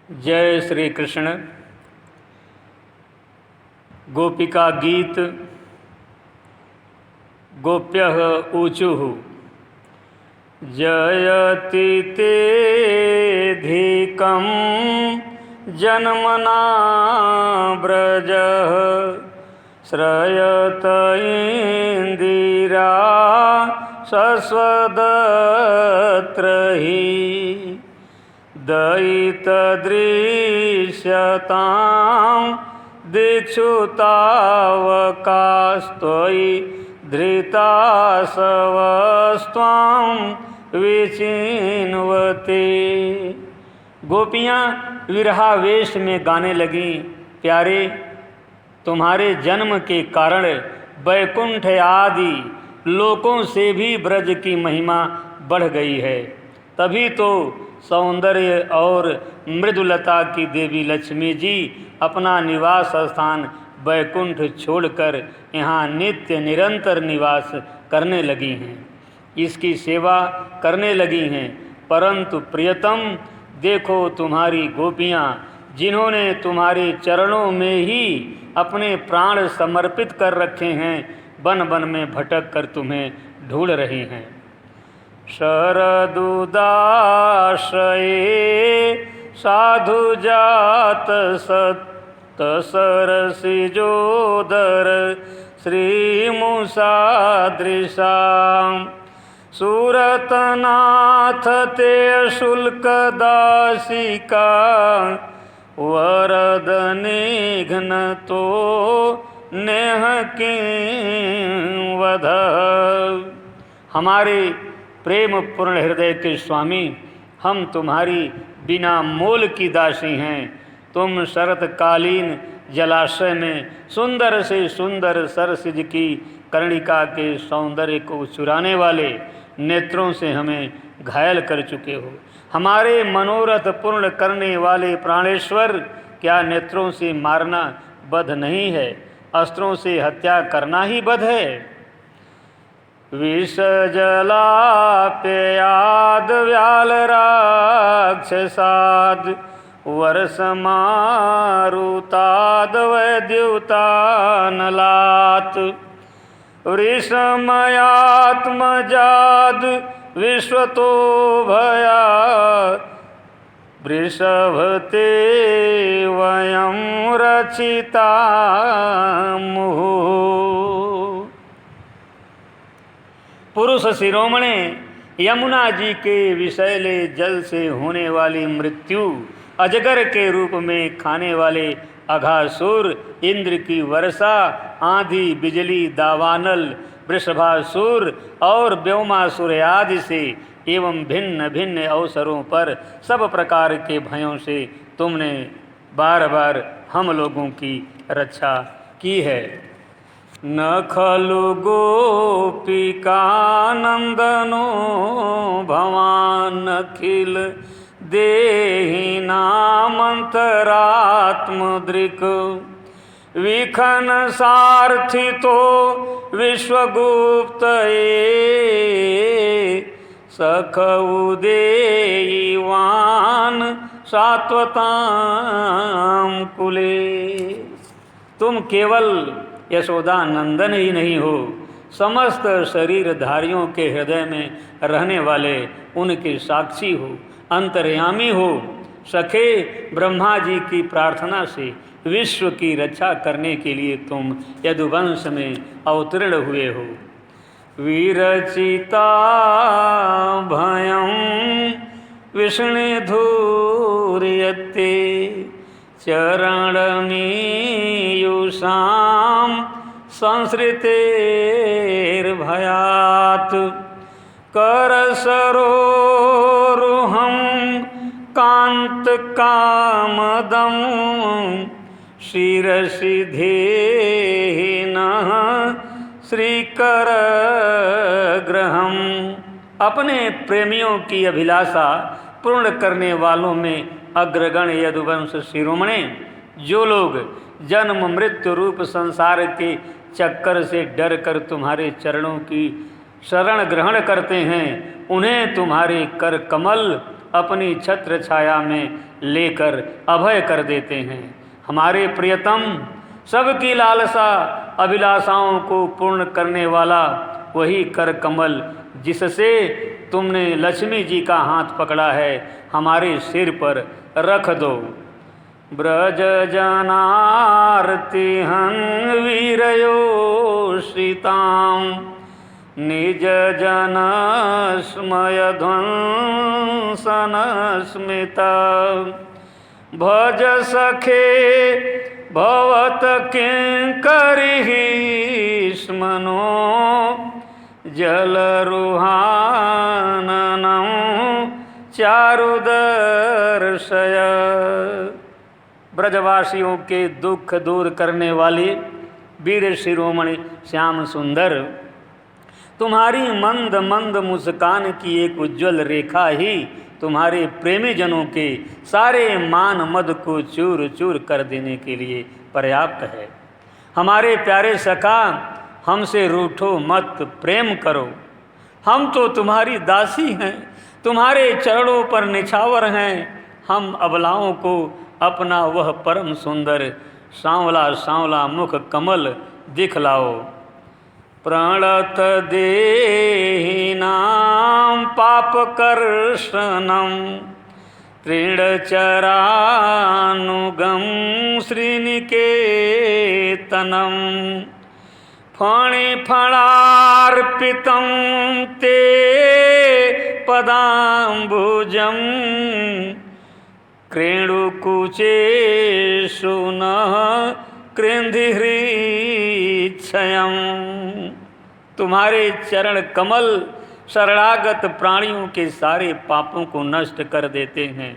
जय श्री कृष्ण। गोपिका गीत। गोप्यः ऊचुः जयति तेऽधिकं जन्मना व्रजः श्रयत इन्दिरा शश्वदत्र हि दयितदृश्यतां दिक्षुतावकास्त्वयि धृतासवस्त्वां विचिन्वते। गोपियाँ विरहावेश में गाने लगीं, प्यारे तुम्हारे जन्म के कारण वैकुंठ आदि लोकों से भी ब्रज की महिमा बढ़ गई है। तभी तो सौंदर्य और मृदुलता की देवी लक्ष्मी जी अपना निवास स्थान वैकुंठ छोड़कर यहाँ नित्य निरंतर निवास करने लगी हैं, इसकी सेवा करने लगी हैं। परंतु प्रियतम, देखो तुम्हारी गोपियाँ जिन्होंने तुम्हारे चरणों में ही अपने प्राण समर्पित कर रखे हैं, वन वन में भटक कर तुम्हें ढूंढ रही हैं। शरदुदाश्रये साधुजात सत्त सरसिजोदर श्रीमुषादृशां सुरतनाथ ते शुल्कदासिका वरदनिघ्नतो नेह किं वध। हमारे प्रेम पूर्ण हृदय के स्वामी, हम तुम्हारी बिना मोल की दासी हैं। तुम शरतकालीन जलाशय में सुंदर से सुंदर सरसिज की कर्णिका के सौंदर्य को चुराने वाले नेत्रों से हमें घायल कर चुके हो। हमारे मनोरथ पूर्ण करने वाले प्राणेश्वर, क्या नेत्रों से मारना बध नहीं है? अस्त्रों से हत्या करना ही बध है। विषजलाप्ययाद व्यालराक्षसाद वर्षमारुताद वैद्युतानलात् वृषमयात्मजाद विश्वतो भया वृषभते वयं रचिता मुहुः। पुरुष शिरोमणे यमुना जी के विषैले जल से होने वाली मृत्यु, अजगर के रूप में खाने वाले अघासुर, इंद्र की वर्षा, आंधी बिजली दावानल, वृषभासुर और व्योमासुर आदि से एवं भिन्न भिन्न अवसरों पर सब प्रकार के भयों से तुमने बार बार हम लोगों की रक्षा की है। न खलु गोपिकानंदनो भवान् अखिल देहिनामन्तरात्मदृक् विखन सार्थितो विश्वगुप्तये सखौ देयिवान् सात्वतां कुले। तुम केवल यशोदा नंदन ही नहीं हो, समस्त शरीरधारियों के हृदय में रहने वाले उनके साक्षी हो, अंतर्यामी हो। सखे ब्रह्मा जी की प्रार्थना से विश्व की रक्षा करने के लिए तुम यदुवंश में अवतीर्ण हुए हो। विरचिता भयं विष्णुधूर्यते चरणमीयुषां संसृतेर्भयात् करसरोरुहं कान्तकामदं शिरसि धेहिनः श्रीकरग्रहम्। अपने प्रेमियों की अभिलाषा पूर्ण करने वालों में अग्रगण यदुवंश शिरोमणे, जो लोग जन्म मृत्यु रूप संसार के चक्कर से डर कर तुम्हारे चरणों की शरण ग्रहण करते हैं, उन्हें तुम्हारे कर कमल अपनी छत्र छाया में लेकर अभय कर देते हैं। हमारे प्रियतम, सबकी लालसा अभिलाषाओं को पूर्ण करने वाला वही कर कमल जिससे तुमने लक्ष्मी जी का हाथ पकड़ा है, हमारे सिर पर रख दो। ब्रज जनार्ति हन वीरयोषितां निज जन स्मय ध्वंसन स्मिता भज सखे भवत किंकरिहि स्मनो जलरुहाननं चारुदर्शय। ब्रजवासियों के दुख दूर करने वाले वीर शिरोमणि श्याम सुंदर, तुम्हारी मंद मंद मुस्कान की एक उज्ज्वल रेखा ही तुम्हारे प्रेमी जनों के सारे मान मद को चूर चूर कर देने के लिए पर्याप्त है। हमारे प्यारे सखा, हमसे रूठो मत, प्रेम करो। हम तो तुम्हारी दासी हैं, तुम्हारे चरणों पर निछावर हैं। हम अबलाओं को अपना वह परम सुंदर सांवला सांवला मुख कमल दिखलाओ। प्रणत देहिनां पापकर्षणं तृणचरानुगं श्रीनिकेतनं फणिफणार्पितं ते पदाम्बुजं क्रेणुकुचेषु नः कृन्धिहृच्छयं। तुम्हारे चरण कमल शरणागत प्राणियों के सारे पापों को नष्ट कर देते हैं।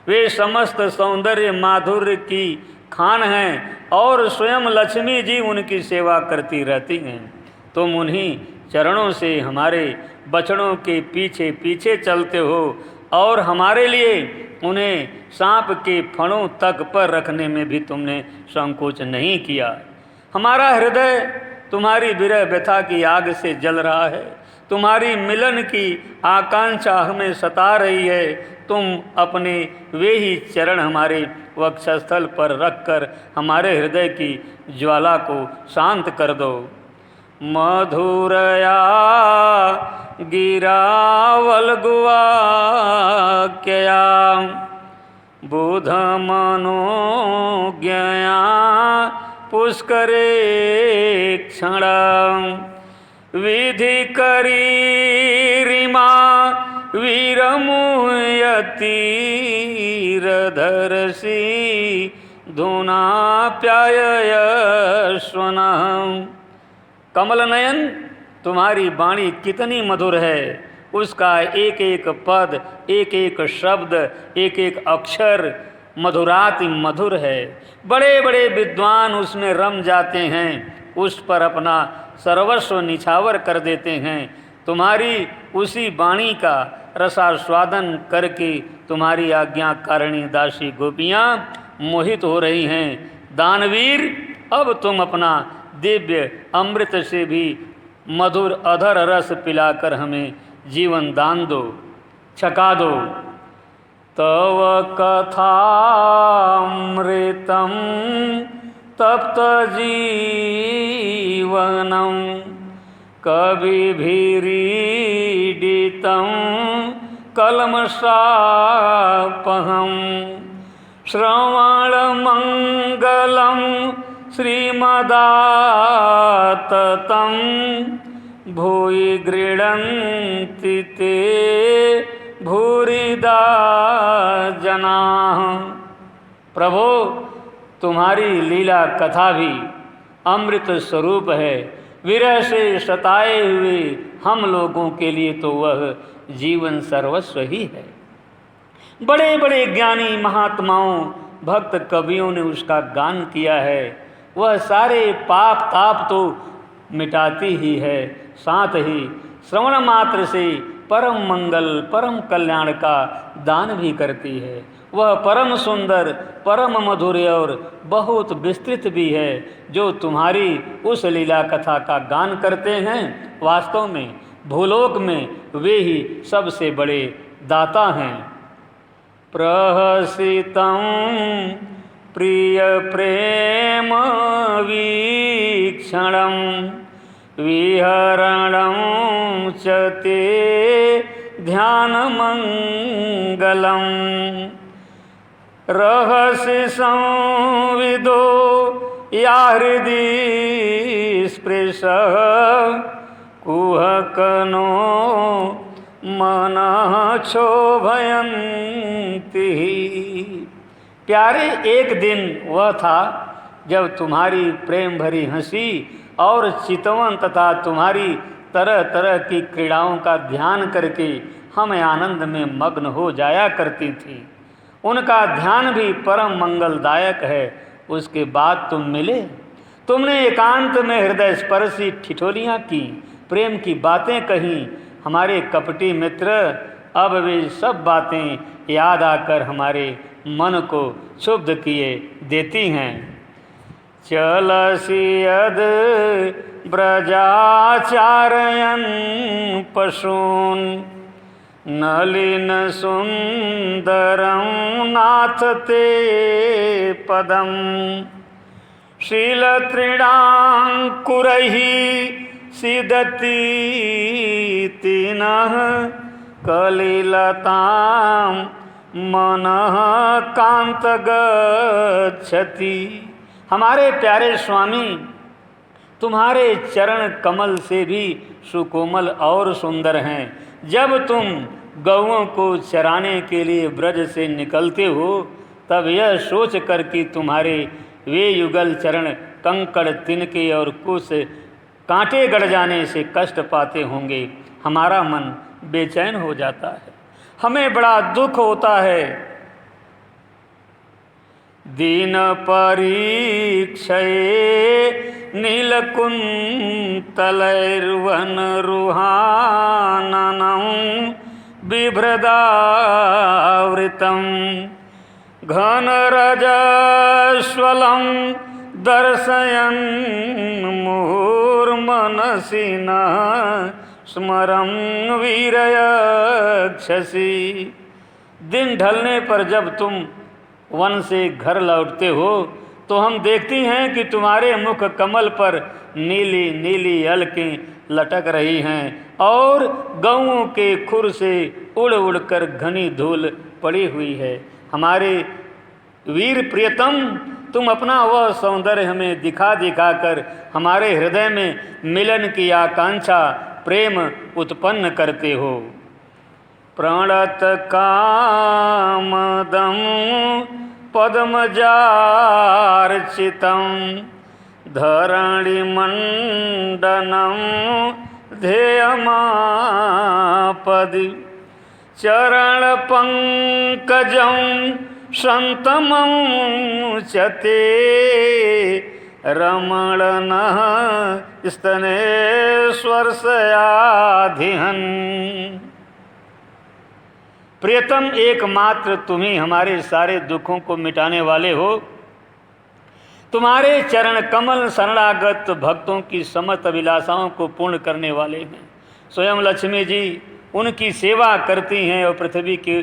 वे समस्त सौंदर्य माधुर्य की खान हैं और स्वयं लक्ष्मी जी उनकी सेवा करती रहती हैं। तुम उन्हीं चरणों से हमारे बछड़ों के पीछे पीछे चलते हो और हमारे लिए उन्हें सांप के फणों तक पर रखने में भी तुमने संकोच नहीं किया। हमारा हृदय तुम्हारी विरह व्यथा की आग से जल रहा है। तुम्हारी मिलन की आकांक्षा हमें सता रही है। तुम अपने वे ही चरण हमारे वक्षस्थल पर रखकर हमारे हृदय की ज्वाला को शांत कर दो। मधुरया गिरावल्गुवाक्यया बुध मनोज्ञया पुष्करे क्षण विधि करीरिमा वीरमुयतीरधरसी धुनाप्यायस्वनः। कमल नयन, तुम्हारी वाणी कितनी मधुर है। उसका एक एक पद, एक एक शब्द, एक एक अक्षर मधुराति मधुर है। बड़े बड़े विद्वान उसमें रम जाते हैं, उस पर अपना सर्वस्व निछावर कर देते हैं। तुम्हारी उसी वाणी का रसास्वादन करके तुम्हारी आज्ञाकारिणी दासी गोपियाँ मोहित हो रही हैं। दानवीर, अब तुम अपना दिव्य अमृत से भी मधुर अधर रस पिलाकर हमें जीवन दान दो, छका दो। तव कथामृतं तप्त जीवनं कविभिरीडितं कल्मषापहं श्रवणमङ्गलं श्रीमदाततं भूयि गृह्णन्ति ते भूरिदा जनाः। प्रभो, तुम्हारी लीला कथा भी अमृत स्वरूप है। विरह से सताए हुए हम लोगों के लिए तो वह जीवन सर्वस्व ही है। बड़े बड़े ज्ञानी महात्माओं, भक्त कवियों ने उसका गान किया है। वह सारे पाप ताप तो मिटाती ही है, साथ ही श्रवण मात्र से परम मंगल परम कल्याण का दान भी करती है। वह परम सुंदर, परम मधुर और बहुत विस्तृत भी है। जो तुम्हारी उस लीला कथा का गान करते हैं, वास्तव में भूलोक में वे ही सबसे बड़े दाता हैं। प्रहसितं प्रिय प्रेम वीक्षणं विहरणं च ते ध्यानमङ्गलम् रहसि संविदो या हृदि स्पृशः कुहकनो मनः क्षोभयन्ति। प्यारे, एक दिन वह था जब तुम्हारी प्रेम भरी हंसी और चितवन तथा तुम्हारी तरह तरह की क्रीड़ाओं का ध्यान करके हम आनंद में मग्न हो जाया करती थी। उनका ध्यान भी परम मंगलदायक है। उसके बाद तुम मिले, तुमने एकांत में हृदय स्पर्शी ठिठोलियाँ की, प्रेम की बातें कहीं। हमारे कपटी मित्र अब वे सब बातें याद आकर हमारे मन को क्षुब्ध किए देती हैं। चलसि यद ब्रजाचारयन् पशून् नलिन सुंदरं नाथ ते पदम शीलतृणांकुरैः सीदति तीनः कलिलतां मनः कांत गच्छति। हमारे प्यारे स्वामी, तुम्हारे चरण कमल से भी सुकोमल और सुंदर हैं। जब तुम गौओं को चराने के लिए ब्रज से निकलते हो, तब यह सोच कर कि तुम्हारे वे युगल चरण कंकड़ तिनके और कुछ कांटे गड़ जाने से कष्ट पाते होंगे, हमारा मन बेचैन हो जाता है, हमें बड़ा दुख होता है। दीन परीक्षये नीलकुंतलैर्वन रुहाननं बिभ्रदावृतं घनरजस्वलं दर्शयन् मुहुर्मनसि न स्मरं वीरयक्षसि। दिन ढलने पर जब तुम वन से घर लौटते हो तो हम देखती हैं कि तुम्हारे मुख कमल पर नीली नीली अलकें लटक रही हैं और गौओं के खुर से उड़ उड़ कर घनी धूल पड़ी हुई है। हमारे वीर प्रियतम, तुम अपना वह सौंदर्य हमें दिखा दिखा कर हमारे हृदय में मिलन की आकांक्षा प्रेम उत्पन्न करते हो। प्रणत कामदं पद्मजार्चितं धरणिमण्डनं ध्येयमापदि चरणपङ्कजं सन्तमं च ते रमणनः स्तने स्वर्शयाधिहन्। प्रियतम, एकमात्र तुम ही हमारे सारे दुखों को मिटाने वाले हो। तुम्हारे चरण कमल शरणागत भक्तों की समस्त अभिलाषाओं को पूर्ण करने वाले हैं। स्वयं लक्ष्मी जी उनकी सेवा करती हैं और पृथ्वी के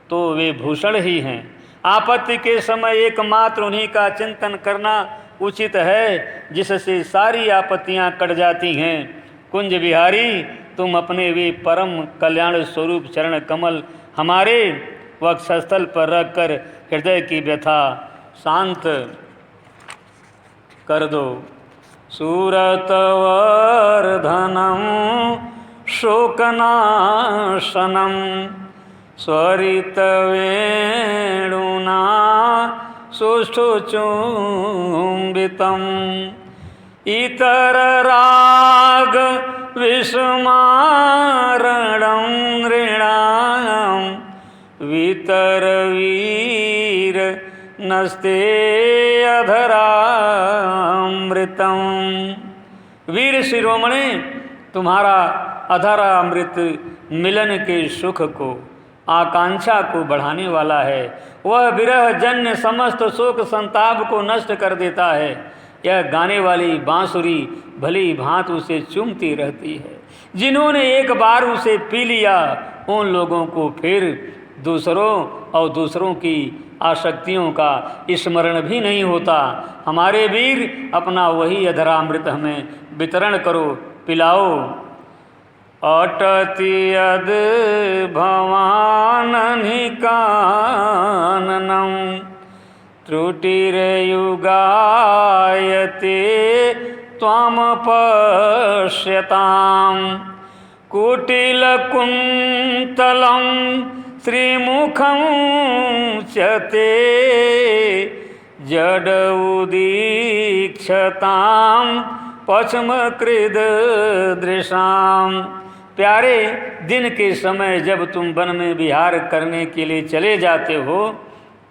तो वे भूषण ही हैं। आपत्ति के समय एकमात्र उन्हीं का चिंतन करना उचित है, जिससे सारी आपत्तियां कट जाती हैं। कुंज बिहारी, तुम अपने वे परम कल्याण स्वरूप चरण कमल हमारे वक्षस्थल पर रखकर हृदय की व्यथा शांत कर दो। सूरतवर्धनम शोकनाशनम स्वरितवेणुना सुष्ठुचुंबितम इतर राग विस्मारणं नृणां वितरवीर नस्ते अधरामृतम। वीर शिरोमणि, तुम्हारा अधरामृत मिलन के सुख को आकांक्षा को बढ़ाने वाला है। वह विरह जन्य समस्त शोक संताप को नष्ट कर देता है। यह गाने वाली बांसुरी भली भांत उसे चूमती रहती है। जिन्होंने एक बार उसे पी लिया उन लोगों को फिर दूसरों और दूसरों की आसक्तियों का स्मरण भी नहीं होता। हमारे वीर अपना वही अधरामृत हमें वितरण करो, पिलाओ। अटति यद भवाननि काननम त्रुटिर्युगायते त्वाम पश्यताम कुटिलकुन्तलं श्रीमुखं च ते जडउदीक्षतां पश्चिमकृदृशां। प्यारे, दिन के समय जब तुम वन में विहार करने के लिए चले जाते हो,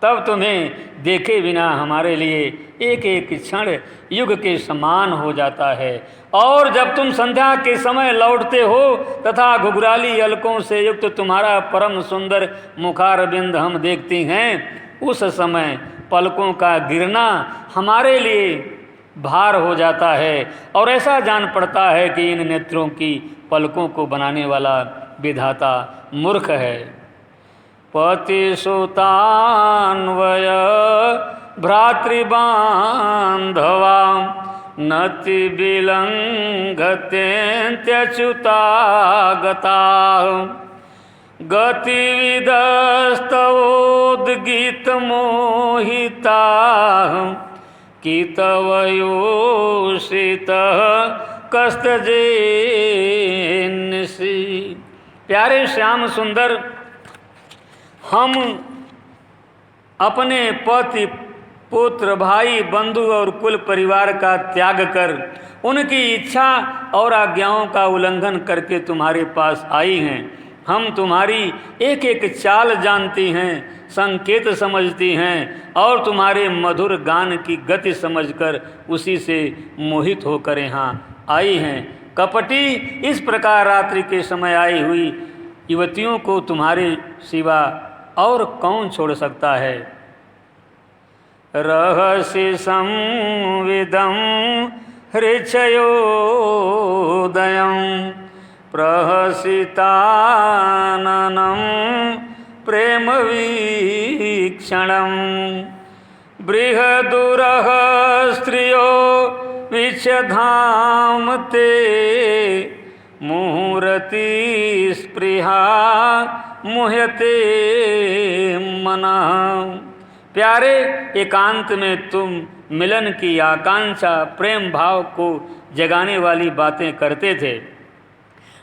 तब तुम्हें देखे बिना हमारे लिए एक एक क्षण युग के समान हो जाता है। और जब तुम संध्या के समय लौटते हो तथा घुघराली अलकों से युक्त तुम्हारा परम सुंदर मुखारबिंद हम देखते हैं, उस समय पलकों का गिरना हमारे लिए भार हो जाता है और ऐसा जान पड़ता है कि इन नेत्रों की पलकों को बनाने वाला विधाता मूर्ख है। पतिसुतान्वय भ्रातृबान्धवा नति विलंघतेऽच्युता गता गतिविदस्तवोद्गीतमोहिता कितवयोषितः कस्तजेन्सी। प्यारे श्याम सुंदर, हम अपने पति पुत्र भाई बंधु और कुल परिवार का त्याग कर उनकी इच्छा और आज्ञाओं का उल्लंघन करके तुम्हारे पास आई हैं। हम तुम्हारी एक एक चाल जानती हैं, संकेत समझती हैं और तुम्हारे मधुर गान की गति समझकर उसी से मोहित होकर यहाँ आई हैं। कपटी, इस प्रकार रात्रि के समय आई हुई युवतियों को तुम्हारे सिवा और कौन छोड़ सकता है। रहस्य संविदं हृच्छयोदयं प्रहसिताननं प्रेम वीक्षणं बृहदुरः स्त्रियो विच्छधाम ते मुहूर्ति स्पृहा मुह्यते मनः। प्यारे, एकांत में तुम मिलन की आकांक्षा प्रेम भाव को जगाने वाली बातें करते थे,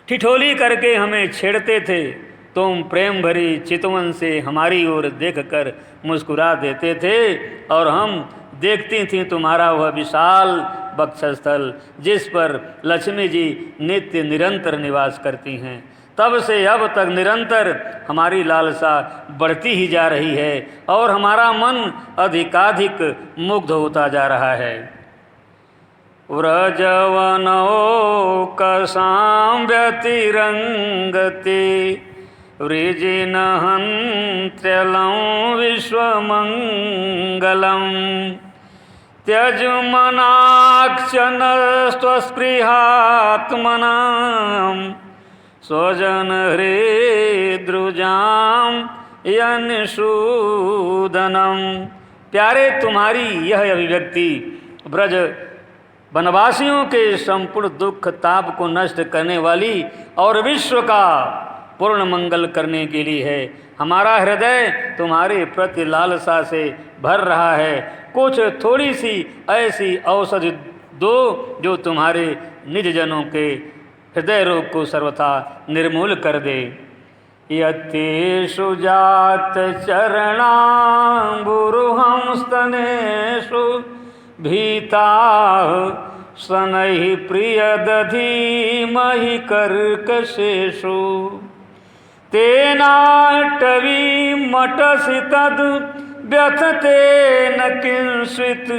ठिठोली करके हमें छेड़ते थे। तुम प्रेम भरी चितवन से हमारी ओर देखकर मुस्कुरा देते थे और हम देखती थीं तुम्हारा वह विशाल वक्षस्थल जिस पर लक्ष्मी जी नित्य निरंतर निवास करती हैं। तब से अब तक निरंतर हमारी लालसा बढ़ती ही जा रही है और हमारा मन अधिकाधिक मुग्ध होता जा रहा है। व्रजवनौकसां व्यतिरंगते वृजिनहन्त्यलं विश्वमंगलं त्यजुमनाक्षनस्त्वस्पृहात्मनां स्वजन हृद्रुजाम यन्सूदनम। प्यारे, तुम्हारी यह अभिव्यक्ति ब्रज वनवासियों के संपूर्ण दुख ताप को नष्ट करने वाली और विश्व का पूर्ण मंगल करने के लिए है। हमारा हृदय तुम्हारे प्रति लालसा से भर रहा है। कुछ थोड़ी सी ऐसी औषधि दो जो तुम्हारे निज जनों के हृदय रोग को सर्वथा निर्मूल कर दे। यतेषु जात चरणाम्बुरुहं स्तनेषु भीताः शनैः प्रियदधीमहि कर्कशेषु तेनाटवीमटसि तद् व्यथतेन किंचित्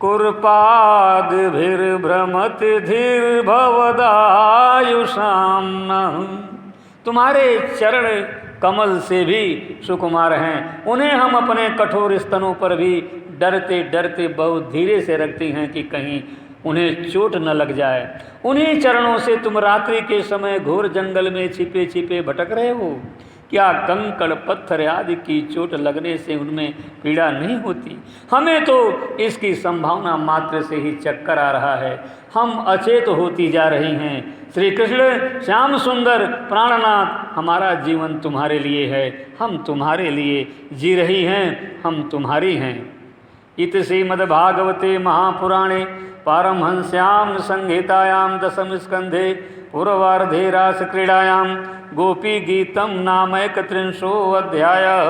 कुर्पाद्भिर्भ्रमति धीर्भवदायुषां नः। तुम्हारे चरण कमल से भी सुकुमार हैं, उन्हें हम अपने कठोर स्तनों पर भी डरते डरते बहुत धीरे से रखती हैं कि कहीं उन्हें चोट न लग जाए। उन्हीं चरणों से तुम रात्रि के समय घोर जंगल में छिपे छिपे भटक रहे हो। क्या कंकड़ पत्थर आदि की चोट लगने से उनमें पीड़ा नहीं होती? हमें तो इसकी संभावना मात्र से ही चक्कर आ रहा है, हम अचेत होती जा रही हैं। श्री कृष्ण श्याम सुंदर प्राणनाथ, हमारा जीवन तुम्हारे लिए है, हम तुम्हारे लिए जी रही हैं, हम तुम्हारी हैं। इत श्रीमद्भागवते महापुराणे पारमहंस्यां संहितायां दशम स्कंधे पूर्वार्धे रासक्रीडायां गोपीगीतं नामैकत्रिंशोऽध्यायः।